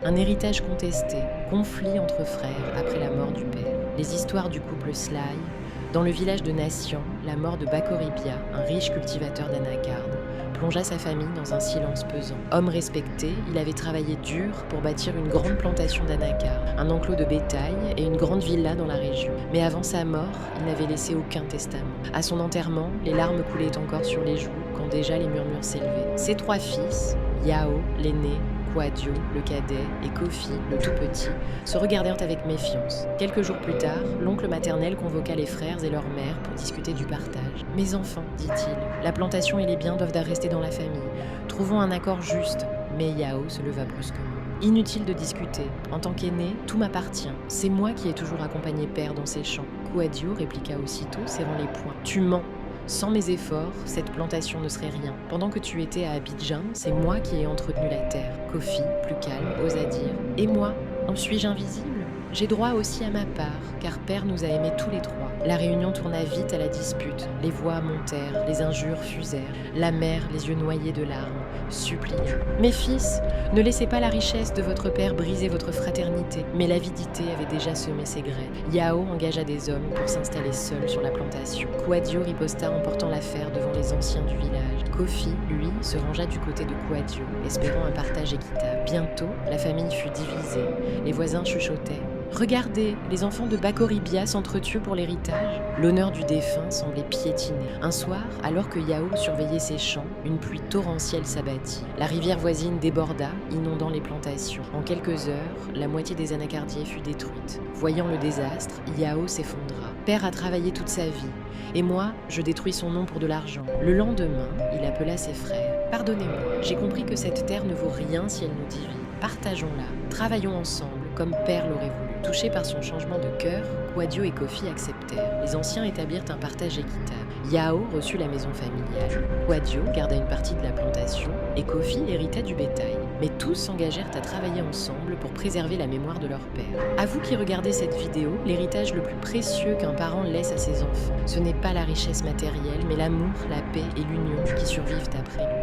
Un héritage contesté, conflit entre frères après la mort du père. Les histoires du couple Sly. Dans le village de Nassian, la mort de Bakoribia, un riche cultivateur d'anacardes, plongea sa famille dans un silence pesant. Homme respecté, il avait travaillé dur pour bâtir une grande plantation d'anacardes, un enclos de bétail et une grande villa dans la région. Mais avant sa mort, il n'avait laissé aucun testament. À son enterrement, les larmes coulaient encore sur les joues quand déjà les murmures s'élevaient. Ses 3 fils, Yao, l'aîné, Kuadio, le cadet, et Kofi, le tout petit, se regardèrent avec méfiance. Quelques jours plus tard, l'oncle maternel convoqua les frères et leur mère pour discuter du partage. « Mes enfants, dit-il, la plantation et les biens doivent rester dans la famille. Trouvons un accord juste. » Mais Yao se leva brusquement. « Inutile de discuter. En tant qu'aîné, tout m'appartient. C'est moi qui ai toujours accompagné père dans ses champs. » Kuadio répliqua aussitôt, serrant les poings. « Tu mens. Sans mes efforts, cette plantation ne serait rien. Pendant que tu étais à Abidjan, c'est moi qui ai entretenu la terre. » Kofi, plus calme, osa dire. « Et moi, en suis-je invisible ? J'ai droit aussi à ma part, car père nous a aimés tous les 3. » La réunion tourna vite à la dispute. Les voix montèrent, les injures fusèrent. La mère, les yeux noyés de larmes, supplia. « Mes fils, ne laissez pas la richesse de votre père briser votre fraternité. » Mais l'avidité avait déjà semé ses graines. Yao engagea des hommes pour s'installer seul sur la plantation. Kuadio riposta en portant l'affaire devant les anciens du village. Kofi, lui, se rangea du côté de Kuadio, espérant un partage équitable. Bientôt, la famille fut divisée. Les voisins chuchotaient. « Regardez, les enfants de Bakoribia s'entretuent pour l'héritage. » L'honneur du défunt semblait piétiner. Un soir, alors que Yao surveillait ses champs, une pluie torrentielle s'abattit. La rivière voisine déborda, inondant les plantations. En quelques heures, la moitié des anacardiers fut détruite. Voyant le désastre, Yao s'effondra. « Père a travaillé toute sa vie, et moi, je détruis son nom pour de l'argent. » Le lendemain, il appela ses frères. « Pardonnez-moi, j'ai compris que cette terre ne vaut rien si elle nous divise. Partageons-la, travaillons ensemble, comme père l'aurait voulu. » Touchés par son changement de cœur, Kuadio et Kofi acceptèrent. Les anciens établirent un partage équitable. Yao reçut la maison familiale, Kuadio garda une partie de la plantation et Kofi hérita du bétail. Mais tous s'engagèrent à travailler ensemble pour préserver la mémoire de leur père. À vous qui regardez cette vidéo, l'héritage le plus précieux qu'un parent laisse à ses enfants, ce n'est pas la richesse matérielle, mais l'amour, la paix et l'union qui survivent après lui.